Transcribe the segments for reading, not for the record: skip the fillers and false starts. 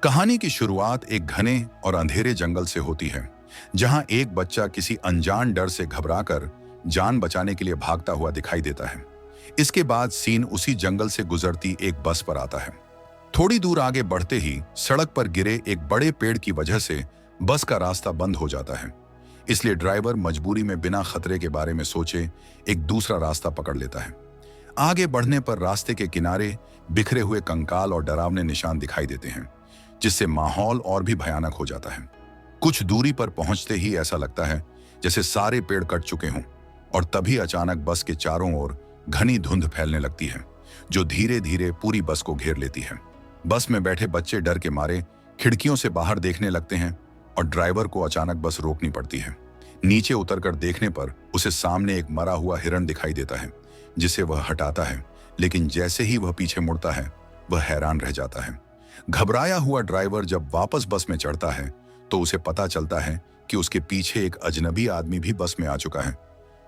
कहानी की शुरुआत एक घने और अंधेरे जंगल से होती है, जहां एक बच्चा किसी अनजान डर से घबराकर जान बचाने के लिए भागता हुआ दिखाई देता है। इसके बाद सीन उसी जंगल से गुजरती एक बस पर आता है। थोड़ी दूर आगे बढ़ते ही सड़क पर गिरे एक बड़े पेड़ की वजह से बस का रास्ता बंद हो जाता है। इसलिए ड्राइवर मजबूरी में बिना खतरे के बारे में सोचे एक दूसरा रास्ता पकड़ लेता है। आगे बढ़ने पर रास्ते के किनारे बिखरे हुए कंकाल और डरावने निशान दिखाई देते हैं, जिससे माहौल और भी भयानक हो जाता है। कुछ दूरी पर पहुंचते ही ऐसा लगता है जैसे सारे पेड़ कट चुके हों, और तभी अचानक बस के चारों ओर घनी धुंध फैलने लगती है, जो धीरे धीरे पूरी बस को घेर लेती है। बस में बैठे बच्चे डर के मारे खिड़कियों से बाहर देखने लगते हैं और ड्राइवर को अचानक बस रोकनी पड़ती है। नीचे उतरकर देखने पर उसे सामने एक मरा हुआ हिरण दिखाई देता है, जिसे वह हटाता है, लेकिन जैसे ही वह पीछे मुड़ता है वह हैरान रह जाता है। घबराया हुआ ड्राइवर जब वापस बस में चढ़ता है तो उसे पता चलता है कि उसके पीछे एक अजनबी आदमी भी बस में आ चुका है,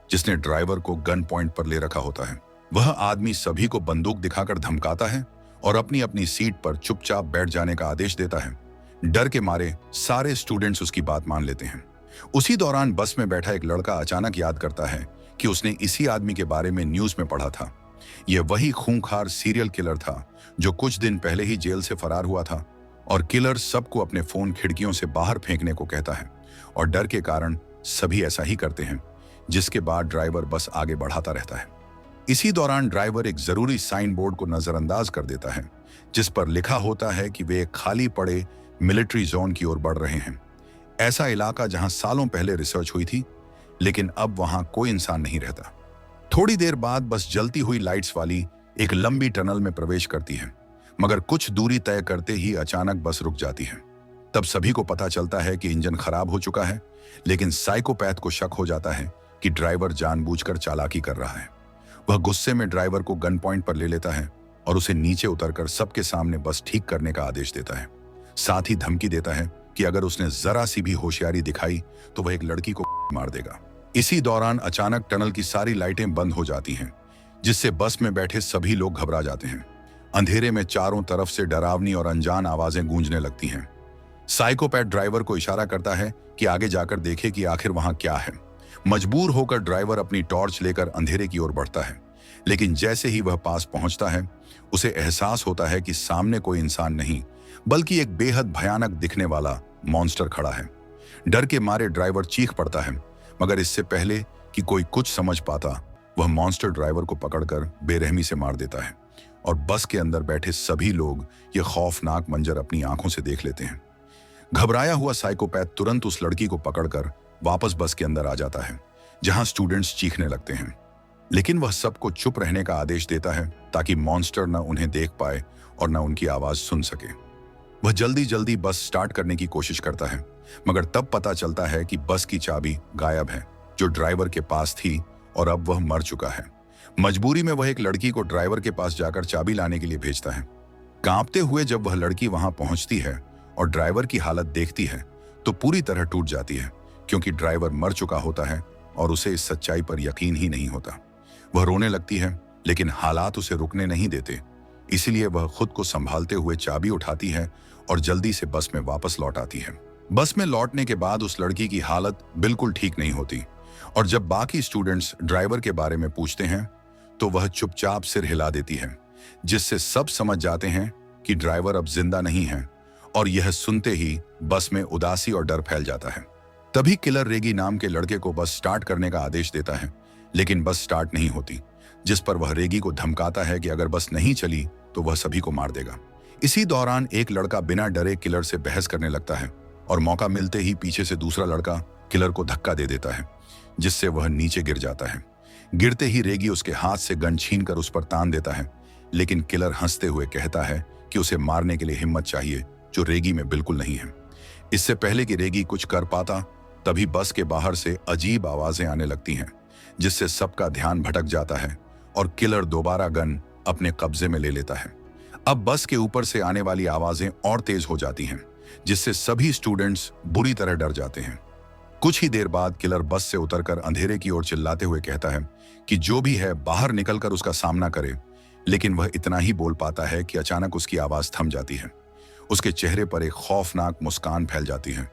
जिसने ड्राइवर को गन पॉइंट पर ले रखा होता है। वह आदमी सभी को बंदूक दिखाकर धमकाता है और अपनी अपनी सीट पर चुपचाप बैठ जाने का आदेश देता है। डर के मारे सारे स्टूडेंट्स उसकी बात मान लेते हैं। उसी दौरान बस में बैठा एक लड़का अचानक याद करता है कि उसने इसी आदमी के बारे में न्यूज में पढ़ा था। यह वही खूंखार सीरियल किलर था जो कुछ दिन पहले ही जेल से फरार हुआ था, और किलर सबको अपने फोन खिड़कियों से बाहर फेंकने को कहता है, और डर के कारण सभी ऐसा ही करते हैं, जिसके बाद ड्राइवर बस आगे बढ़ाता रहता है। इसी दौरान ड्राइवर एक जरूरी साइन बोर्ड को नजरअंदाज कर देता है, जिस पर लिखा होता है कि वे एक खाली पड़े मिलिट्री जोन की ओर बढ़ रहे हैं। ऐसा इलाका जहां सालों पहले रिसर्च हुई थी, लेकिन अब वहां कोई इंसान नहीं रहता। थोड़ी देर बाद बस जलती हुई लाइट्स वाली एक लंबी टनल में प्रवेश करती है, मगर कुछ दूरी तय करते ही अचानक बस रुक जाती है। तब सभी को पता चलता है कि इंजन खराब हो चुका है, लेकिन साइकोपैथ को शक हो जाता है कि ड्राइवर जानबूझकर चालाकी कर रहा है। वह गुस्से में ड्राइवर को गन पॉइंट पर ले लेता है और उसे नीचे उतरकर सबके सामने बस ठीक करने का आदेश देता है। साथ ही धमकी देता है कि अगर उसने जरा सी भी होशियारी दिखाई तो वह एक लड़की को मार देगा। इसी दौरान अचानक टनल की सारी लाइटें बंद हो जाती हैं, जिससे बस में बैठे सभी लोग घबरा जाते हैं। अंधेरे में चारों तरफ से डरावनी और अनजान आवाजें गूंजने लगती हैं। साइकोपैथ ड्राइवर को इशारा करता है कि आगे जाकर देखे कि आखिर वहां क्या है। मजबूर होकर ड्राइवर अपनी टॉर्च लेकर अंधेरे की ओर बढ़ता है, लेकिन जैसे ही वह पास पहुंचता है उसे एहसास होता है कि सामने कोई इंसान नहीं, बल्कि एक बेहद भयानक दिखने वाला मॉन्स्टर खड़ा है। डर के मारे ड्राइवर चीख पड़ता है, मगर इससे पहले कि कोई कुछ समझ पाता, वह मॉन्स्टर ड्राइवर को पकड़कर बेरहमी से मार देता है, और बस के अंदर बैठे सभी लोग ये खौफनाक मंजर अपनी आंखों से देख लेते हैं। घबराया हुआ साइकोपैथ तुरंत उस लड़की को पकड़कर वापस बस के अंदर आ जाता है, जहां स्टूडेंट्स चीखने लगते हैं, लेकिन वह सबको चुप रहने का आदेश देता है ताकि मॉन्स्टर न उन्हें देख पाए और न उनकी आवाज सुन सके। वह जल्दी जल्दी बस स्टार्ट करने की कोशिश करता है, मगर तब पता चलता है कि बस की चाबी गायब है, जो ड्राइवर के पास थी, और अब वह मर चुका है। मजबूरी में वह एक लड़की को ड्राइवर के पास जाकर चाबी लाने के लिए भेजता है। कांपते हुए जब वह लड़की वहां पहुंचती है और ड्राइवर की हालत देखती है तो पूरी तरह टूट जाती है, क्योंकि ड्राइवर मर चुका होता है और उसे इस सच्चाई पर यकीन ही नहीं होता। वह रोने लगती है, लेकिन हालात उसे रुकने नहीं देते। इसलिए वह खुद को संभालते हुए चाबी उठाती है और जल्दी से बस में वापस लौट आती है। बस में लौटने के बाद उस लड़की की हालत बिल्कुल ठीक नहीं होती, और जब बाकी स्टूडेंट्स ड्राइवर के बारे में पूछते हैं तो वह चुपचाप सिर हिला देती है, जिससे सब समझ जाते हैं कि ड्राइवर अब जिंदा नहीं है, और यह सुनते ही बस में उदासी और डर फैल जाता है। तभी किलर रेगी नाम के लड़के को बस स्टार्ट करने का आदेश देता है, लेकिन बस स्टार्ट नहीं होती, जिस पर वह रेगी को धमकाता है कि अगर बस नहीं चली तो वह सभी को मार देगा। इसी दौरान एक लड़का बिना डरे किलर से बहस करने लगता है, और मौका मिलते ही पीछे से दूसरा लड़का किलर को धक्का दे देता है, जिससे वह नीचे गिर जाता है। गिरते ही रेगी उसके हाथ से गन छीनकर उस पर तान देता है, लेकिन किलर हंसते हुए कहता है कि उसे मारने के लिए हिम्मत चाहिए, जो रेगी में बिल्कुल नहीं है। इससे पहले कि रेगी कुछ कर पाता, तभी बस के बाहर से अजीब आवाजें आने लगती हैं, जिससे सबका ध्यान भटक जाता है और किलर दोबारा गन अपने कब्जे में ले लेता है। अब बस के ऊपर से आने वाली आवाजें और तेज हो जाती हैं, जिससे सभी स्टूडेंट्स बुरी तरह डर जाते हैं। कुछ ही देर बाद किलर बस से उतरकर अंधेरे की ओर चिल्लाते हुए कहता है कि जो भी है बाहर निकलकर उसका सामना करे, लेकिन वह इतना ही बोल पाता है कि अचानक उसकी आवाज थम जाती है। उसके चेहरे पर एक खौफनाक मुस्कान फैल जाती है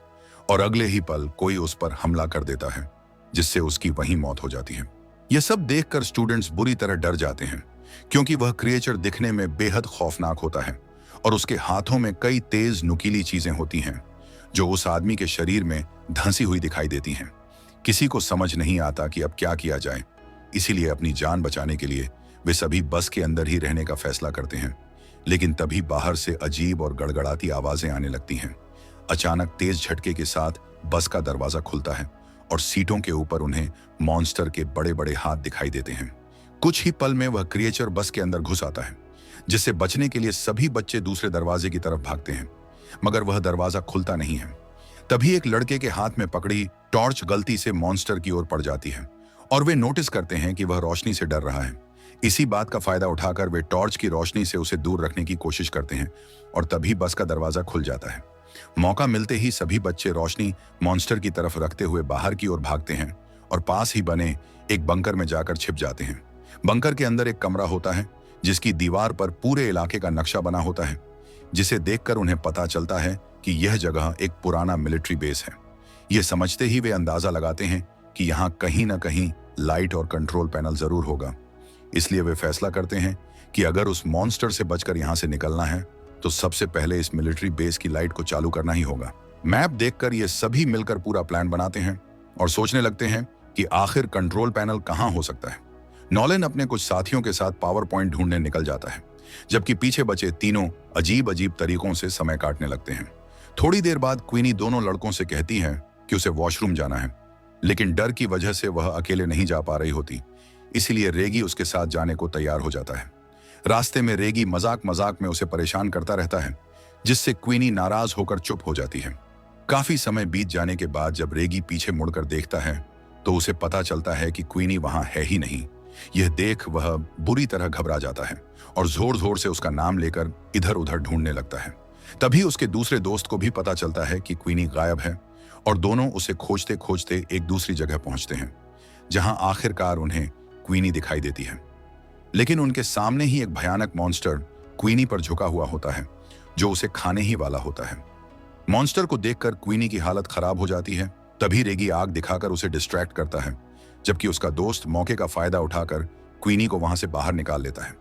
और अगले ही पल कोई उस पर हमला कर देता है, जिससे उसकी वहीं मौत हो जाती है। यह सब देखकर स्टूडेंट्स बुरी तरह डर जाते हैं, क्योंकि वह क्रिएचर दिखने में बेहद खौफनाक होता है और उसके हाथों में कई तेज नुकीली चीजें होती हैं जो उस आदमी के शरीर में धंसी हुई दिखाई देती हैं। किसी को समझ नहीं आता कि अब क्या किया जाए, इसीलिए अपनी जान बचाने के लिए वे सभी बस के अंदर ही रहने का फैसला करते हैं। लेकिन तभी बाहर से अजीब और गड़गड़ाती आवाजें आने लगती हैं। अचानक तेज झटके के साथ बस का दरवाजा खुलता है और सीटों के ऊपर उन्हें मॉन्स्टर के बड़े बड़े हाथ दिखाई देते हैं। कुछ ही पल में वह क्रिएचर बस के अंदर घुस आता है, जिससे बचने के लिए सभी बच्चे दूसरे दरवाजे की तरफ भागते हैं, मगर वह दरवाजा खुलता नहीं है। तभी एक लड़के के हाथ में पकड़ी टॉर्च गलती से मॉन्स्टर की ओर पड़ जाती है और वे नोटिस करते हैं कि वह रोशनी से डर रहा है। इसी बात का फायदा उठाकर वे टॉर्च की रोशनी से उसे दूर रखने की कोशिश करते हैं और तभी बस का दरवाजा खुल जाता है। मौका मिलते ही सभी बच्चे रोशनी मॉन्स्टर की तरफ रखते हुए बाहर की ओर भागते हैं और पास ही बने एक बंकर में जाकर छिप जाते हैं। बंकर के अंदर एक कमरा होता है जिसकी दीवार पर पूरे इलाके का नक्शा बना होता है, जिसे देखकर उन्हें पता चलता है कि यह जगह एक पुराना मिलिट्री बेस है। यह समझते ही वे अंदाजा लगाते हैं कि यहाँ कहीं ना कहीं लाइट और कंट्रोल पैनल जरूर होगा। इसलिए वे फैसला करते हैं कि अगर उस मॉन्स्टर से बचकर यहाँ से निकलना है तो सबसे पहले इस मिलिट्री बेस की लाइट को चालू करना ही होगा। मैप देखकर ये सभी मिलकर पूरा प्लान बनाते हैं और सोचने लगते हैं कि आखिर कंट्रोल पैनल कहाँ हो सकता है। नॉलन अपने कुछ साथियों के साथ पावर पॉइंट ढूंढने निकल जाता है, जबकि पीछे बचे तीनों अजीब अजीब तरीकों से समय काटने लगते हैं। थोड़ी देर बाद क्वीनी दोनों लड़कों से कहती है कि उसे वॉशरूम जाना है, लेकिन डर की वजह से वह अकेले नहीं जा पा रही होती, इसीलिए रेगी उसके साथ जाने को तैयार हो जाता है। रास्ते में रेगी मजाक मजाक में उसे परेशान करता रहता है, जिससे क्वीनी नाराज होकर चुप हो जाती है। काफी समय बीत जाने के बाद जब रेगी पीछे मुड़कर देखता है तो उसे पता चलता है कि क्वीनी वहां है ही नहीं। यह देख वह बुरी तरह घबरा जाता है और जोर जोर से उसका नाम लेकर इधर उधर ढूंढने लगता है। तभी उसके दूसरे दोस्त को भी पता चलता है कि क्वीनी गायब है और दोनों उसे खोजते खोजते एक दूसरी जगह पहुंचते हैं, जहां आखिरकार उन्हें क्वीनी दिखाई देती है। लेकिन उनके सामने ही एक भयानक मॉन्स्टर क्वीनी पर झुका हुआ होता है, जो उसे खाने ही वाला होता है। मॉन्स्टर को देखकर क्वीनी की हालत खराब हो जाती है। तभी रेगी आग दिखाकर उसे डिस्ट्रैक्ट करता है, जबकि उसका दोस्त मौके का फायदा उठाकर क्वीनी को वहां से बाहर निकाल लेता है।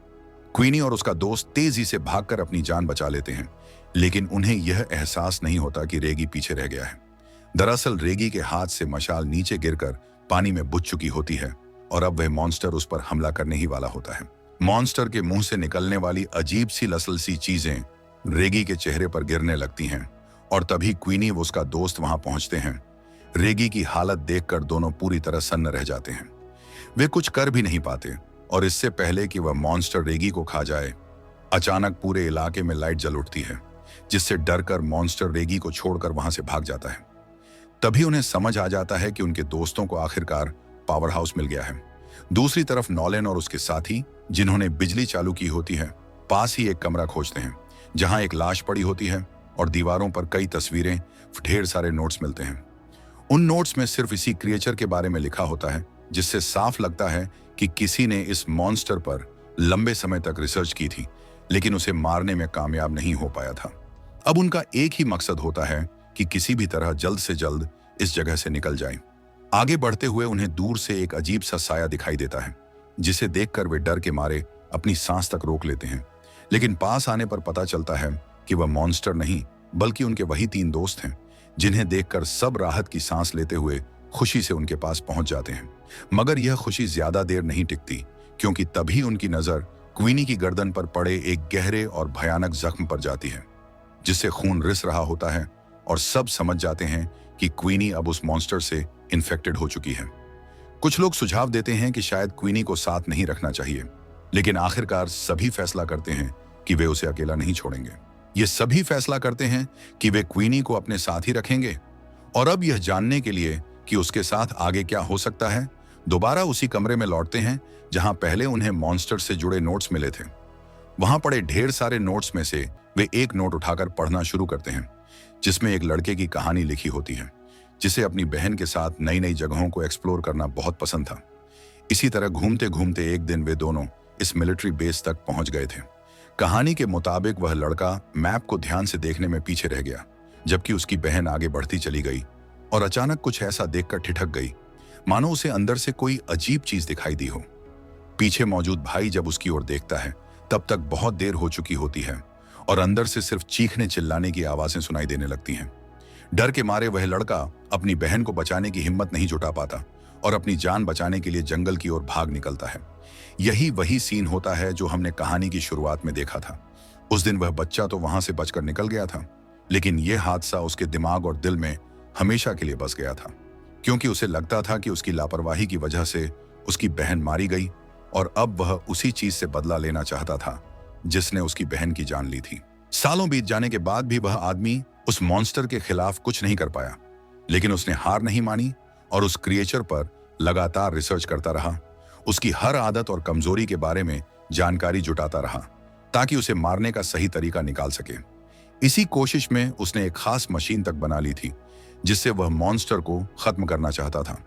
क्वीनी और उसका दोस्त तेजी से भागकर अपनी जान बचा लेते हैं, लेकिन उन्हें यह एहसास नहीं होता कि रेगी पीछे रह गया है। दरअसल रेगी के हाथ से मशाल नीचे गिरकर पानी में बुझ चुकी होती है और अब वह मॉन्स्टर उस पर हमला करने ही वाला होता है। मॉन्स्टर के मुंह से निकलने वाली अजीब सी लसल सी चीजें रेगी के चेहरे पर गिरने लगती हैं और तभी क्वीनी व उसका दोस्त वहां पहुंचते हैं। रेगी की हालत देखकर दोनों पूरी तरह सन्न रह जाते हैं। वे कुछ कर भी नहीं पाते और इससे पहले कि वह मॉन्स्टर रेगी को खा जाए, अचानक पूरे इलाके में लाइट जल उठती है, जिससे डरकर मॉन्स्टर रेगी को छोड़कर वहां से भाग जाता है। तभी उन्हें समझ आ जाता है कि उनके दोस्तों को आखिरकार पावर हाउस मिल गया है। दूसरी तरफ नॉलन और उसके साथी, जिन्होंने बिजली चालू की होती है, पास ही एक कमरा खोजते हैं जहां एक लाश पड़ी होती है और दीवारों पर कई तस्वीरें, ढेर सारे नोट्स मिलते हैं। उन नोट्स में सिर्फ इसी क्रिएचर के बारे में लिखा होता है, जिससे साफ लगता है कि किसी ने इस मॉन्स्टर पर लंबे समय तक रिसर्च की थी, लेकिन उसे मारने में कामयाब नहीं हो पाया था। अब उनका एक ही मकसद होता है कि किसी भी तरह जल्द से जल्द इस जगह से निकल जाए। आगे बढ़ते हुए उन्हें दूर से एक अजीब सा साया दिखाई देता है, जिसे देखकर वे डर के मारे अपनी सांस तक रोक लेते हैं। लेकिन पास आने पर पता चलता है कि वह मॉन्स्टर नहीं, बल्कि उनके वही तीन दोस्त हैं, जिन्हें देखकर सब राहत की सांस लेते हुए खुशी से उनके पास पहुंच जाते हैं। मगर यह खुशी ज्यादा देर नहीं टिकती, क्योंकि तभी उनकी नजर क्वीनी की गर्दन पर पड़े एक गहरे और भयानक जख्म पर जाती है, जिससे खून रिस रहा होता है और सब समझ जाते हैं कि क्वीनी अब उस मॉन्स्टर से इन्फेक्टेड हो चुकी है। कुछ लोग सुझाव देते हैं कि शायद क्वीनी को साथ नहीं रखना चाहिए, लेकिन आखिरकार सभी फैसला करते हैं कि वे उसे अकेला नहीं छोड़ेंगे। ये सभी फैसला करते हैं कि वे क्वीनी को अपने साथ ही रखेंगे। और अब यह जानने के लिए कि उसके साथ आगे क्या हो सकता है, दोबारा उसी कमरे में लौटते हैं जहां पहले उन्हें मॉन्स्टर से जुड़े नोट्स मिले थे। वहां पड़े ढेर सारे नोट्स में से वे एक नोट उठाकर पढ़ना शुरू करते हैं, जिसमें एक लड़के की कहानी लिखी होती है, जिसे अपनी बहन के साथ नई नई जगहों को एक्सप्लोर करना बहुत पसंद था। इसी तरह घूमते घूमते एक दिन वे दोनों इस मिलिट्री बेस तक पहुंच गए थे। कहानी के मुताबिक वह लड़का मैप को ध्यान से देखने में पीछे रह गया, जबकि उसकी बहन आगे बढ़ती चली गई और अचानक कुछ ऐसा देखकर ठिठक गई मानो उसे अंदर से कोई अजीब चीज दिखाई दी हो। पीछे मौजूद भाई जब उसकी ओर देखता है तब तक बहुत देर हो चुकी होती है और अंदर से सिर्फ चीखने चिल्लाने की आवाजें सुनाई देने लगती हैं। डर के मारे वह लड़का अपनी बहन को बचाने की हिम्मत नहीं जुटा पाता और अपनी जान बचाने के लिए जंगल की ओर भाग निकलता है। यही वही सीन होता है जो हमने कहानी की शुरुआत में देखा था। उस दिन वह बच्चा तो वहां से बचकर निकल गया था, लेकिन यह हादसा उसके दिमाग और दिल में हमेशा के लिए बस गया था, क्योंकि उसे लगता था कि उसकी लापरवाही की वजह से उसकी बहन मारी गई और अब वह उसी चीज से बदला लेना चाहता था जिसने उसकी बहन की जान ली थी। सालों बीत जाने के बाद भी वह आदमी उस मॉन्स्टर के खिलाफ कुछ नहीं कर पाया, लेकिन उसने हार नहीं मानी और उस क्रिएचर पर लगातार रिसर्च करता रहा, उसकी हर आदत और कमजोरी के बारे में जानकारी जुटाता रहा ताकि उसे मारने का सही तरीका निकाल सके। इसी कोशिश में उसने एक खास मशीन तक बना ली थी जिससे वह मॉन्स्टर को खत्म करना चाहता था।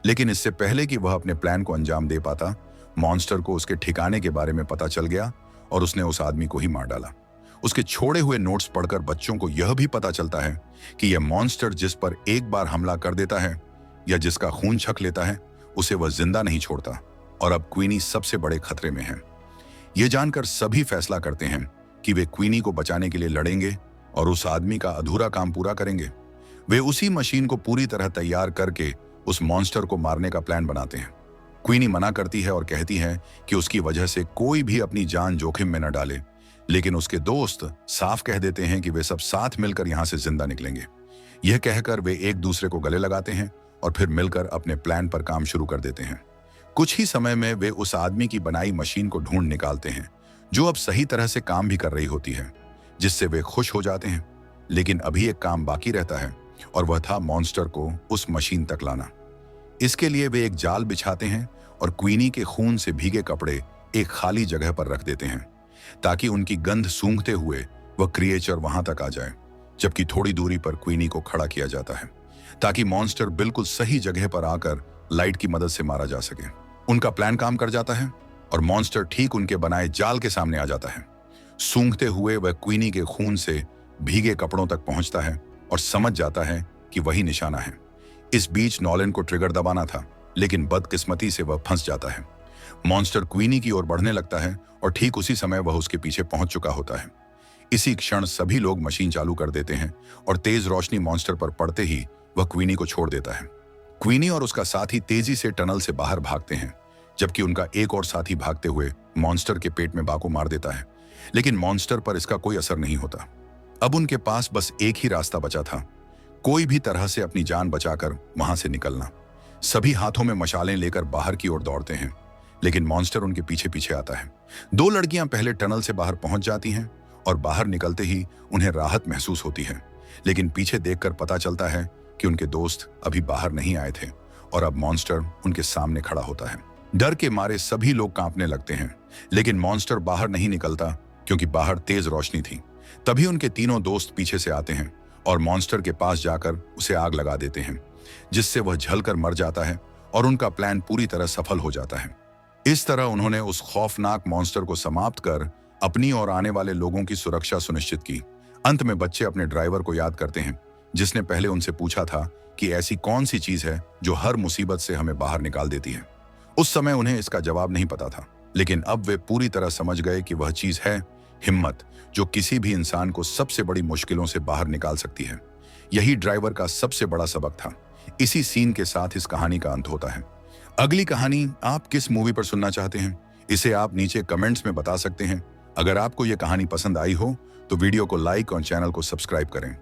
लेकिन इससे पहले कि वह अपने प्लान को अंजाम दे पाता, मॉन्स्टर को उसके ठिकाने के बारे में पता चल गया और उसने उस आदमी को ही मार डाला। उसके छोड़े हुए नोट्स पढ़कर बच्चों को यह भी पता चलता है कि यह मॉन्स्टर जिस पर एक बार हमला कर देता है या जिसका खून छक लेता है, उसे वह जिंदा नहीं छोड़ता और अब क्वीनी सबसे बड़े खतरे में है। यह जानकर सभी फैसला करते हैं कि वे क्वीनी को बचाने के लिए लड़ेंगे और उस आदमी का अधूरा काम पूरा करेंगे। वे उसी मशीन को पूरी तरह तैयार करके उस मॉन्स्टर को मारने का प्लान बनाते हैं। क्वीनी मना करती है और कहती है कि उसकी वजह से कोई भी अपनी जान जोखिम में न डाले, लेकिन उसके दोस्त साफ कह देते हैं कि वे सब साथ मिलकर यहां से जिंदा निकलेंगे। यह कहकर वे एक दूसरे को गले लगाते हैं और फिर मिलकर अपने प्लान पर काम शुरू कर देते हैं। कुछ ही समय में वे उस आदमी की बनाई मशीन को ढूंढ निकालते हैं जो अब सही तरह से काम भी कर रही होती है, जिससे वे खुश हो जाते हैं। लेकिन अभी एक काम बाकी रहता है और वह था मॉन्स्टर को उस मशीन तक लाना। इसके लिए वे एक जाल बिछाते हैं और क्वीनी के खून से भीगे कपड़े एक खाली जगह पर रख देते हैं ताकि उनकी गंध सूंघते हुए वह क्रिएचर वहां तक आ जाए, जबकि थोड़ी दूरी पर क्वीनी को खड़ा किया जाता है ताकि मॉन्स्टर बिल्कुल सही जगह पर आकर लाइट की मदद से मारा जा सके। उनका प्लान काम कर जाता है और मॉन्स्टर ठीक उनके बनाए जाल के सामने आ जाता है। सूंघते हुए वह क्वीनी के खून से भीगे कपड़ों तक पहुंचता है और समझ जाता है कि वही निशाना है। इस बीच नॉलन को ट्रिगर दबाना था, लेकिन बदकिस्मती से वह फंस जाता है। मॉन्स्टर क्वीनी की ओर बढ़ने लगता है और ठीक उसी समय वह उसके पीछे पहुंच चुका होता है। इसी क्षण सभी लोग मशीन चालू कर देते हैं और तेज रोशनी मॉन्स्टर पर पड़ते ही वह क्वीनी को छोड़ देता है। क्वीनी और उसका साथी तेजी से टनल से बाहर भागते हैं, जबकि उनका एक और साथी भागते हुए मॉन्स्टर के पेट में बाको मार देता है, लेकिन मॉन्स्टर पर इसका कोई असर नहीं होता। अब उनके पास बस एक ही रास्ता बचा था, कोई भी तरह से अपनी जान बचाकर वहां से निकलना। सभी हाथों में मशालें लेकर बाहर की ओर दौड़ते हैं, लेकिन मॉन्स्टर उनके पीछे पीछे आता है। दो लड़कियां पहले टनल से बाहर पहुंच जाती हैं और बाहर निकलते ही उन्हें राहत महसूस होती है, लेकिन पीछे देखकर पता चलता है कि उनके दोस्त अभी बाहर नहीं आए थे और अब मॉन्स्टर उनके सामने खड़ा होता है। डर के मारे सभी लोग कांपने लगते हैं, लेकिन मॉन्स्टर बाहर नहीं निकलता क्योंकि बाहर तेज रोशनी थी। तभी उनके तीनों दोस्त पीछे से आते हैं और मॉन्स्टर के पास जाकर उसे आग लगा देते हैं, जिससे वह जलकर मर जाता है और उनका प्लान पूरी तरह सफल हो जाता है। इस तरह उन्होंने उस खौफनाक मॉन्स्टर को समाप्त कर अपनी और आने वाले लोगों की सुरक्षा सुनिश्चित की। अंत में बच्चे अपने ड्राइवर को याद करते हैं, जिसने पहले उनसे पूछा था कि ऐसी कौन सी चीज है जो हर मुसीबत से हमें बाहर निकाल देती है। उस समय उन्हें इसका जवाब नहीं पता था, लेकिन अब वे पूरी तरह समझ गए कि वह चीज है हिम्मत, जो किसी भी इंसान को सबसे बड़ी मुश्किलों से बाहर निकाल सकती है। यही ड्राइवर का सबसे बड़ा सबक था। इसी सीन के साथ इस कहानी का अंत होता है। अगली कहानी आप किस मूवी पर सुनना चाहते हैं, इसे आप नीचे कमेंट्स में बता सकते हैं। अगर आपको यह कहानी पसंद आई हो तो वीडियो को लाइक और चैनल को सब्सक्राइब करें।